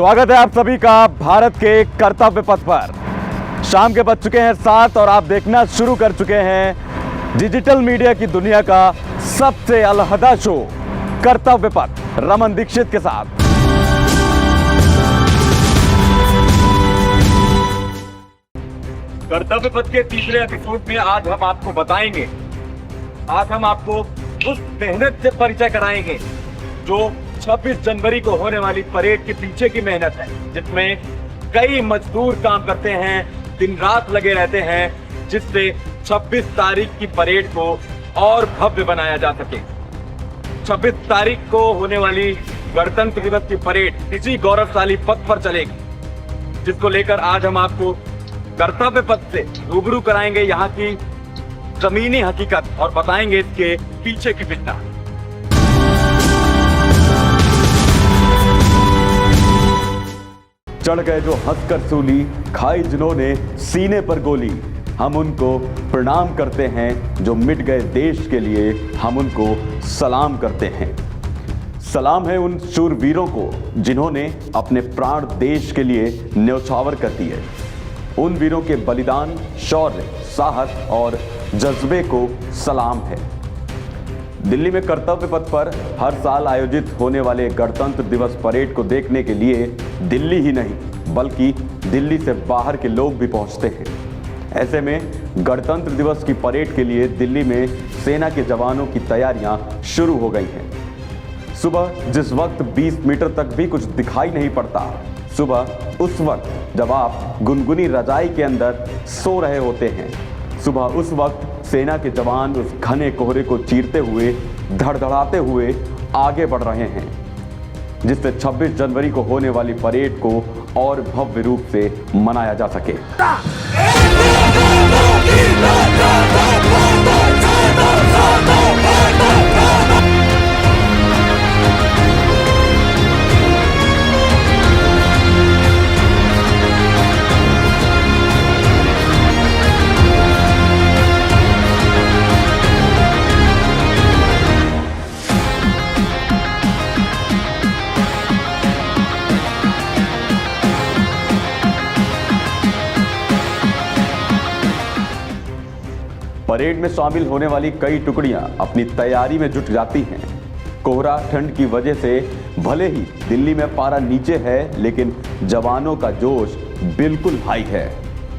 स्वागत है आप सभी का भारत के कर्तव्य पथ पर। शाम के बज चुके हैं 7 और आप देखना शुरू कर चुके हैं डिजिटल मीडिया की दुनिया का सबसे अलहदा शो कर्तव्य पथ रमन दीक्षित के साथ। कर्तव्य पथ के तीसरे एपिसोड में आज हम आपको बताएंगे, आज हम आपको उस मेहनत से परिचय कराएंगे जो 26 जनवरी को होने वाली परेड के पीछे की मेहनत है, जिसमें कई मजदूर काम करते हैं, दिन रात लगे रहते हैं, जिससे 26 तारीख की परेड को और भव्य बनाया जा सके। 26 तारीख को होने वाली गणतंत्र दिवस की परेड इसी गौरवशाली पथ पर चलेगी, जिसको लेकर आज हम आपको कर्तव्य पथ से रूबरू कराएंगे यहाँ की जमीनी हकीकत और बताएंगे इसके पीछे की घटना। चढ़ गए जो हंसकर सूली, खाई जिन्होंने सीने पर गोली, हम उनको प्रणाम करते हैं जो मिट गए देश के लिए, हम उनको सलाम करते हैं। सलाम है उन शूरवीरों को जिन्होंने अपने प्राण देश के लिए न्यौछावर कर दिए। उन वीरों के बलिदान, शौर्य, साहस और जज्बे को सलाम है। दिल्ली में कर्तव्य पथ पर हर साल आयोजित होने वाले गणतंत्र दिवस परेड को देखने के लिए दिल्ली ही नहीं बल्कि दिल्ली से बाहर के लोग भी पहुंचते हैं। ऐसे में गणतंत्र दिवस की परेड के लिए दिल्ली में सेना के जवानों की तैयारियां शुरू हो गई हैं। सुबह जिस वक्त 20 मीटर तक भी कुछ दिखाई नहीं पड़ता, सुबह उस वक्त जब आप गुनगुनी रजाई के अंदर सो रहे होते हैं, सुबह उस वक्त सेना के जवान उस घने कोहरे को चीरते हुए, धड़धड़ाते हुए आगे बढ़ रहे हैं, जिससे 26 जनवरी को होने वाली परेड को और भव्य रूप से मनाया जा सके। परेड में शामिल होने वाली कई टुकड़ियां अपनी तैयारी में जुट जाती हैं। कोहरा ठंड की वजह से भले ही दिल्ली में पारा नीचे है, लेकिन जवानों का जोश बिल्कुल हाई है।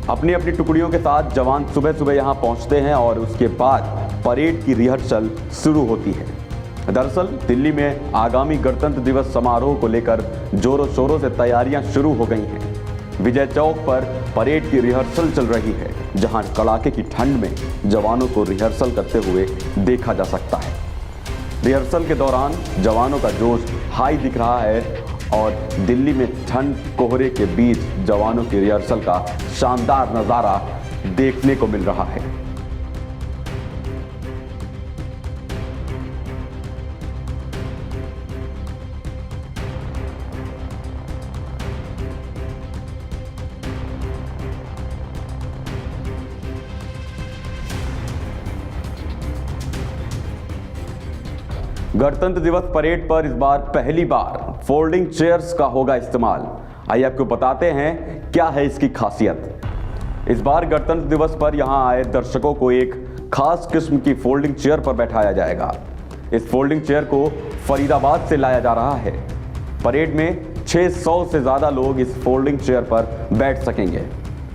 अपनी अपनी टुकड़ियों के साथ जवान सुबह सुबह यहां पहुंचते हैं और उसके बाद परेड की रिहर्सल शुरू होती है। दरअसल दिल्ली में आगामी गणतंत्र दिवस समारोह को लेकर जोरों शोरों से तैयारियां शुरू हो गई हैं। विजय चौक पर परेड की रिहर्सल चल रही है, जहां कड़ाके की ठंड में जवानों को रिहर्सल करते हुए देखा जा सकता है। रिहर्सल के दौरान जवानों का जोश हाई दिख रहा है और दिल्ली में ठंड कोहरे के बीच जवानों की रिहर्सल का शानदार नज़ारा देखने को मिल रहा है। गणतंत्र दिवस परेड पर इस बार पहली बार फोल्डिंग चेयर्स का होगा इस्तेमाल। आइए आपको बताते हैं क्या है इसकी खासियत। इस बार गणतंत्र दिवस पर यहां आए दर्शकों को एक खास किस्म की फोल्डिंग चेयर पर बैठाया जाएगा। इस फोल्डिंग चेयर को फरीदाबाद से लाया जा रहा है। परेड में 600 से ज़्यादा लोग इस फोल्डिंग चेयर पर बैठ सकेंगे।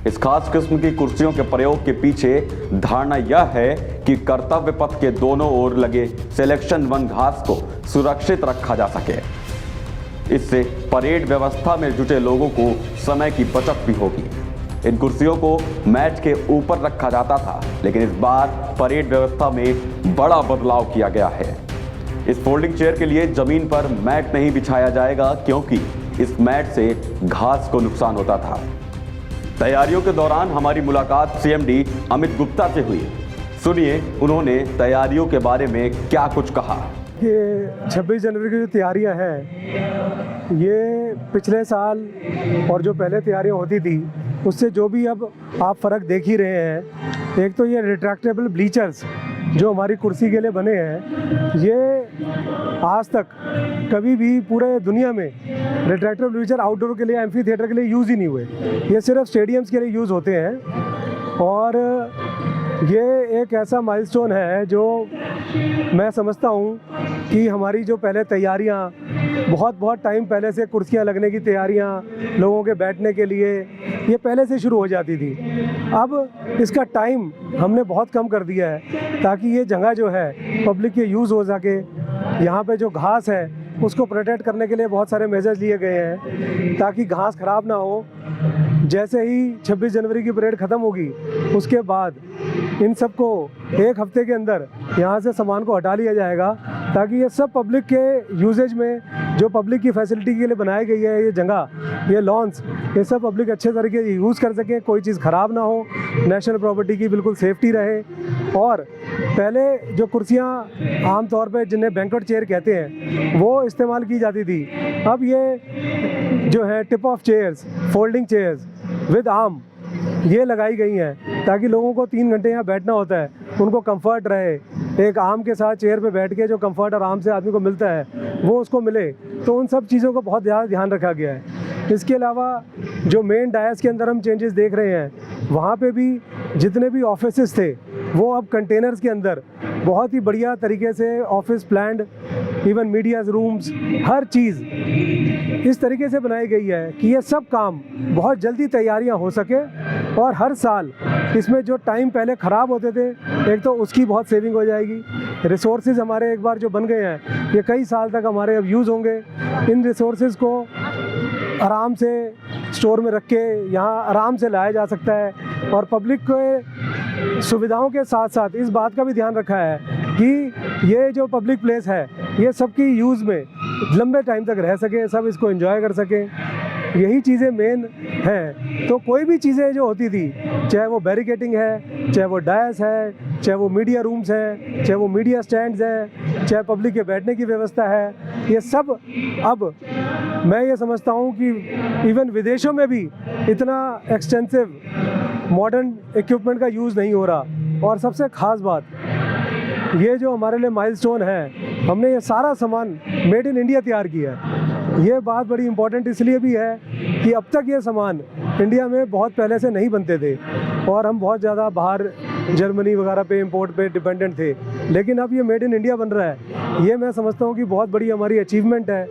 इस खास किस्म की कुर्सियों के प्रयोग के पीछे धारणा यह है कि कर्तव्य पथ के दोनों ओर लगे सिलेक्शन 1 घास को सुरक्षित रखा जा सके। इससे परेड व्यवस्था में जुटे लोगों को समय की बचत भी होगी। इन कुर्सियों को मैट के ऊपर रखा जाता था, लेकिन इस बार परेड व्यवस्था में बड़ा बदलाव किया गया है। इस फोल्डिंग चेयर के लिए जमीन पर मैट नहीं बिछाया जाएगा, क्योंकि इस मैट से घास को नुकसान होता था। तैयारियों के दौरान हमारी मुलाकात सीएमडी अमित गुप्ता से हुई। सुनिए उन्होंने तैयारियों के बारे में क्या कुछ कहा। ये 26 जनवरी की जो तैयारियां हैं, ये पिछले साल और जो पहले तैयारियां होती थी उससे जो भी अब आप फ़र्क देख ही रहे हैं। एक तो ये रिट्रैक्टेबल ब्लीचर्स जो हमारी कुर्सी के लिए बने हैं, ये आज तक कभी भी पूरे दुनिया में रिट्रैक्टेबल व्हीलचेयर आउटडोर के लिए, एम्फी थिएटर के लिए यूज़ ही नहीं हुए। ये सिर्फ स्टेडियम्स के लिए यूज़ होते हैं और ये एक ऐसा माइलस्टोन है जो मैं समझता हूँ कि हमारी जो पहले तैयारियाँ, बहुत टाइम पहले से कुर्सियाँ लगने की तैयारियाँ, लोगों के बैठने के लिए, ये पहले से शुरू हो जाती थी। अब इसका टाइम हमने बहुत कम कर दिया है ताकि ये जगह जो है पब्लिक के यूज़ हो सके। यहाँ पे जो घास है उसको प्रोटेक्ट करने के लिए बहुत सारे मेजर्स लिए गए हैं ताकि घास ख़राब ना हो। जैसे ही 26 जनवरी की परेड ख़त्म होगी उसके बाद इन सबको एक हफ्ते के अंदर यहाँ से सामान को हटा लिया जाएगा ताकि ये सब पब्लिक के यूजेज में, जो पब्लिक की फैसिलिटी के लिए बनाई गई है ये जगह, ये लॉन्स, ये सब पब्लिक अच्छे तरीके से यूज़ कर सकें, कोई चीज़ ख़राब ना हो, नेशनल प्रॉपर्टी की बिल्कुल सेफ्टी रहे। और पहले जो कुर्सियाँ आम तौर पे जिन्हें बैंक्वेट चेयर कहते हैं वो इस्तेमाल की जाती थी, अब ये जो है tip of chairs, folding chairs with arm, ये लगाई गई हैं ताकि लोगों को 3 घंटे यहाँ बैठना होता है, उनको कंफर्ट रहे। एक आर्म के साथ चेयर पे बैठ के जो कंफर्ट आराम से आदमी को मिलता है वो उसको मिले, तो उन सब चीज़ों को बहुत ज़्यादा ध्यान रखा गया है। इसके अलावा जो मेन डायस के अंदर हम चेंजेस देख रहे हैं, वहाँ पे भी जितने भी ऑफिसेस थे वो अब कंटेनर्स के अंदर बहुत ही बढ़िया तरीके से office planned, even medias rooms, हर चीज़ इस तरीके से बनाई गई है कि ये सब काम बहुत जल्दी तैयारियां हो सके और हर साल इसमें जो टाइम पहले ख़राब होते थे, एक तो उसकी बहुत सेविंग हो जाएगी। रिसोर्सेज हमारे एक बार जो बन गए हैं ये कई साल तक हमारे अब यूज़ होंगे। इन रिसोर्सेज को आराम से स्टोर में रख के यहाँ आराम से लाया जा सकता है और पब्लिक के सुविधाओं के साथ साथ इस बात का भी ध्यान रखा है कि ये जो पब्लिक प्लेस है ये सबकी यूज़ में लंबे टाइम तक रह सके, सब इसको एंजॉय कर सकें। यही चीज़ें मेन हैं। तो कोई भी चीज़ें जो होती थी, चाहे वो बैरिकेटिंग है, चाहे वो डायस है, चाहे वो मीडिया रूम्स हैं, चाहे वो मीडिया स्टैंड्स हैं, चाहे पब्लिक के बैठने की व्यवस्था है, ये सब अब मैं ये समझता हूँ कि इवन विदेशों में भी इतना एक्सटेंसिव मॉडर्न इक्विपमेंट का यूज़ नहीं हो रहा। और सबसे ख़ास बात, ये जो हमारे लिए माइलस्टोन है, हमने ये सारा सामान मेड इन इंडिया तैयार किया है। ये बात बड़ी इम्पोर्टेंट इसलिए भी है कि अब तक ये सामान इंडिया में बहुत पहले से नहीं बनते थे और हम बहुत ज़्यादा बाहर जर्मनी वगैरह पे इंपोर्ट पे डिपेंडेंट थे, लेकिन अब ये मेड इन इंडिया बन रहा है। ये मैं समझता हूँ कि बहुत बड़ी हमारी अचीवमेंट है,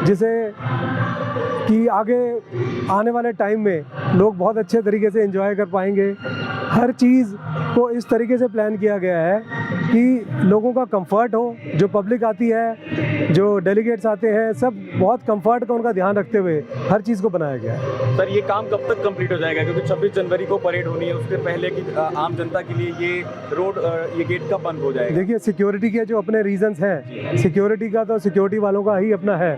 जिसे कि आगे आने वाले टाइम में लोग बहुत अच्छे तरीके से एंजॉय कर पाएंगे। हर चीज़ को इस तरीके से प्लान किया गया है कि लोगों का कंफर्ट हो, जो पब्लिक आती है, जो डेलीगेट्स आते हैं, सब बहुत कंफर्ट का उनका ध्यान रखते हुए हर चीज़ को बनाया गया है। सर, ये काम कब तक कंप्लीट हो जाएगा? क्योंकि 26 जनवरी को परेड होनी है, उसके पहले की आम जनता के लिए ये रोड, ये गेट कब बंद हो जाएगा? देखिए, सिक्योरिटी के जो अपने रीजंस हैं, सिक्योरिटी का तो सिक्योरिटी वालों का ही अपना है।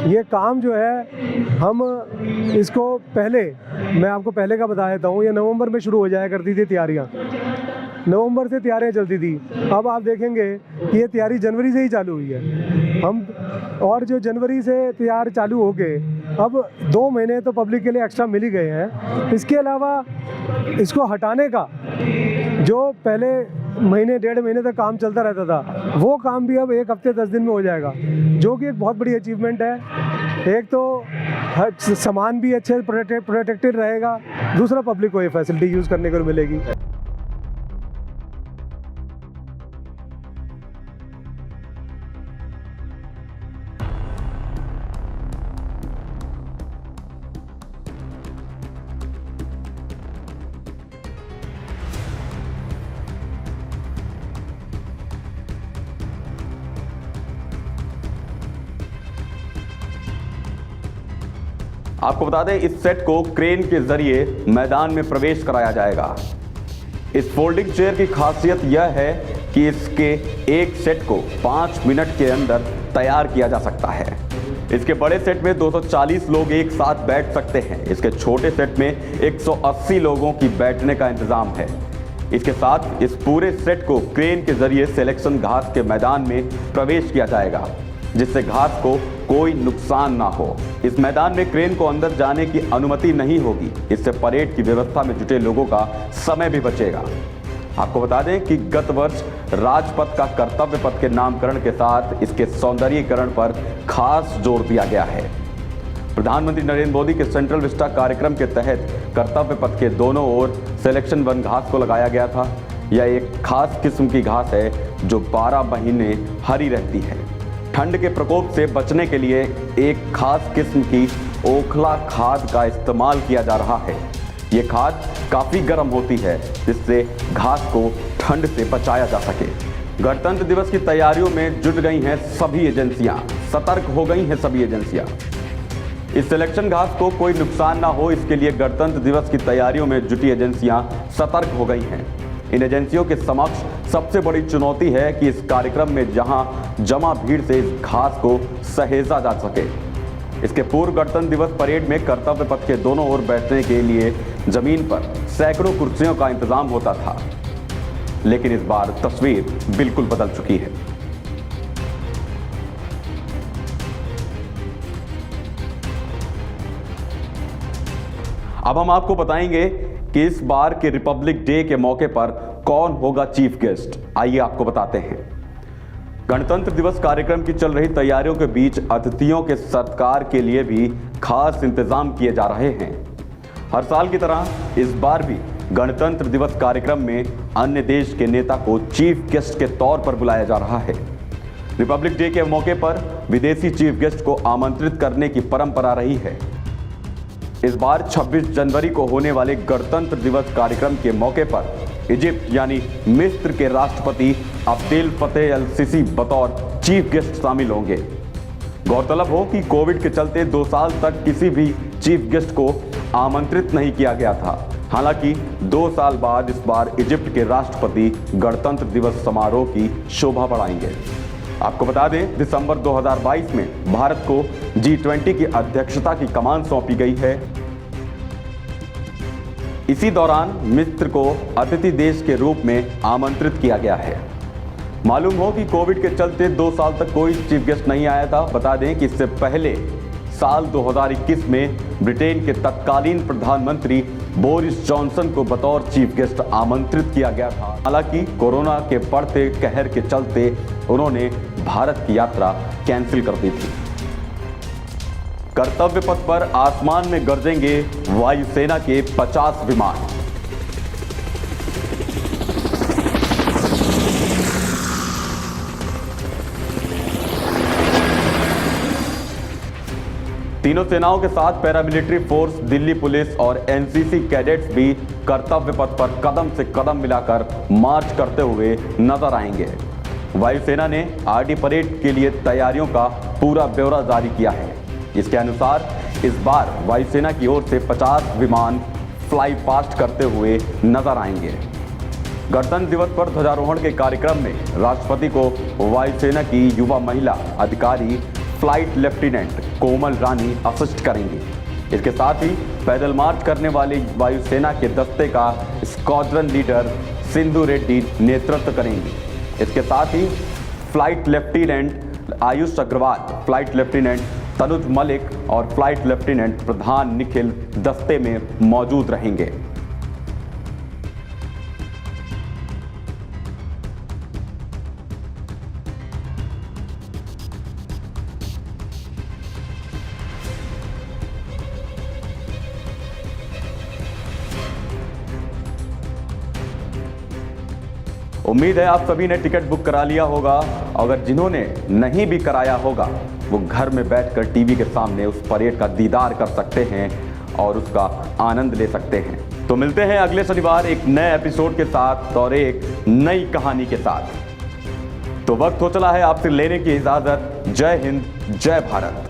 ये काम जो है हम इसको पहले, मैं आपको पहले का बता देता हूँ, ये नवंबर में शुरू हो जाया करती थी तैयारियाँ। नवंबर से तैयारियाँ चलती थी। अब आप देखेंगे कि ये तैयारी जनवरी से ही चालू हुई है। हम और जो जनवरी से तैयार चालू हो गए, अब 2 महीने तो पब्लिक के लिए एक्स्ट्रा मिल ही गए हैं। इसके अलावा इसको हटाने का जो पहले महीने 1.5 महीने तक काम चलता रहता था, वो काम भी अब 1 हफ्ते 10 दिन में हो जाएगा, जो कि एक बहुत बड़ी अचीवमेंट है। एक तो सामान भी अच्छे प्रोटेक्टेड रहेगा, दूसरा पब्लिक को ये फैसिलिटी यूज़ करने को मिलेगी। आपको बता दें, इस सेट को क्रेन के जरिए मैदान में प्रवेश कराया जाएगा। इस फोल्डिंग चेयर की खासियत यह है कि इसके एक सेट को 5 मिनट के अंदर तैयार किया जा सकता है। इसके बड़े सेट में 240 लोग एक साथ बैठ सकते हैं। इसके छोटे सेट में 180 लोगों की बैठने का इंतजाम है। इसके साथ इस पूरे सेट को क्रेन के जरिए सिलेक्शन घास के मैदान में प्रवेश किया जाएगा, जिससे घास को कोई नुकसान ना हो। इस मैदान में क्रेन को अंदर जाने की अनुमति नहीं होगी। इससे परेड की व्यवस्था में जुटे लोगों का समय भी बचेगा। आपको बता दें कि गत वर्ष राजपथ का कर्तव्य पथ के नामकरण के साथ इसके सौंदर्यीकरण पर खास जोर दिया गया है। प्रधानमंत्री नरेंद्र मोदी के सेंट्रल विस्टा कार्यक्रम के तहत कर्तव्य पथ के दोनों ओर सिलेक्शन 1 घास को लगाया गया था। यह एक खास किस्म की घास है जो 12 महीने हरी रहती है। ठंड के प्रकोप से बचने के लिए एक खास किस्म की ओखला खाद का इस्तेमाल किया जा रहा है। ये खाद काफी गर्म होती है जिससे घास को ठंड से बचाया जा सके। गणतंत्र दिवस की तैयारियों में जुट गई हैं सभी एजेंसियां, सतर्क हो गई हैं सभी एजेंसियां। इस सिलेक्शन घास को कोई नुकसान ना हो, इसके लिए गणतंत्र दिवस की तैयारियों में जुटी एजेंसियां सतर्क हो गई हैं। इन एजेंसियों के समक्ष सबसे बड़ी चुनौती है कि इस कार्यक्रम में जहां जमा भीड़ से इस घास को सहेजा जा सके। इसके पूर्व गणतंत्र दिवस परेड में कर्तव्य पथ के दोनों ओर बैठने के लिए जमीन पर सैकड़ों कुर्सियों का इंतजाम होता था, लेकिन इस बार तस्वीर बिल्कुल बदल चुकी है। अब हम आपको बताएंगे कि इस बार के रिपब्लिक डे के मौके पर कौन होगा चीफ गेस्ट। आइए आपको बताते हैं। गणतंत्र दिवस कार्यक्रम की चल रही तैयारियों के बीच अतिथियों के सत्कार के लिए भी खास इंतजाम किए जा रहे हैं। हर साल की तरह इस बार भी गणतंत्र दिवस कार्यक्रम में अन्य देश के नेता को चीफ गेस्ट के तौर पर बुलाया जा रहा है। रिपब्लिक डे के मौके पर विदेशी चीफ गेस्ट को आमंत्रित करने की परंपरा रही है। इस बार 26 जनवरी को होने वाले गणतंत्र दिवस कार्यक्रम के मौके पर इजिप्ट यानी मिस्र के राष्ट्रपति अब्देल फतेह अल सीसी बतौर चीफ गेस्ट शामिल होंगे। गौरतलब हो कि कोविड के चलते 2 साल तक किसी भी चीफ गेस्ट को आमंत्रित नहीं किया गया था। हालांकि 2 साल बाद इस बार इजिप्ट के राष्ट्रपति गणतंत्र दिवस समारोह की शोभा बढ़ाएंगे। आपको बता दें, दिसंबर 2022 में भारत को G20 की अध्यक्षता की कमान सौंपी गई है। इसी दौरान मिस्र को अतिथि देश के रूप में आमंत्रित किया गया है। मालूम हो कि कोविड के चलते 2 साल तक कोई चीफ गेस्ट नहीं आया था। बता दें कि इससे पहले साल 2021 में ब्रिटेन के तत्कालीन प्रधानमंत्री बोरिस जॉनसन को बतौर चीफ गेस्ट आमंत्रित किया गया था। हालांकि कोरोना के बढ़ते कहर के चलते उन्होंने भारत की यात्रा कैंसिल कर दी थी। कर्तव्य पथ पर आसमान में गरजेंगे वायुसेना के 50 विमान। तीनों सेनाओं के साथ पैरामिलिट्री फोर्स, दिल्ली पुलिस और एनसीसी कैडेट्स भी कर्तव्य पथ पर कदम से कदम मिलाकर मार्च करते हुए नजर आएंगे। वायुसेना ने आरडी परेड के लिए तैयारियों का पूरा ब्यौरा जारी किया है। इसके अनुसार इस बार वायुसेना की ओर से 50 विमान फ्लाई पास्ट करते हुए नजर आएंगे। गणतंत्र दिवस पर ध्वजारोहण के कार्यक्रम में राष्ट्रपति को वायुसेना की युवा महिला अधिकारी फ्लाइट लेफ्टिनेंट कोमल रानी असिस्ट करेंगी। इसके साथ ही पैदल मार्च करने वाले वायुसेना के दस्ते का स्क्वाड्रन लीडर सिंधु रेड्डी नेतृत्व करेंगी। इसके साथ ही flight lieutenant Ayush Agarwal, flight lieutenant Tanuj Malik और फ्लाइट लेफ्टिनेंट प्रधान निखिल दस्ते में मौजूद रहेंगे। उम्मीद है आप सभी ने टिकट बुक करा लिया होगा। अगर जिन्होंने नहीं भी कराया होगा वो घर में बैठकर टीवी के सामने उस परेड का दीदार कर सकते हैं और उसका आनंद ले सकते हैं। तो मिलते हैं अगले शनिवार एक नए एपिसोड के साथ और एक नई कहानी के साथ। तो वक्त हो चला है आपसे लेने की इजाजत। जय हिंद, जय भारत।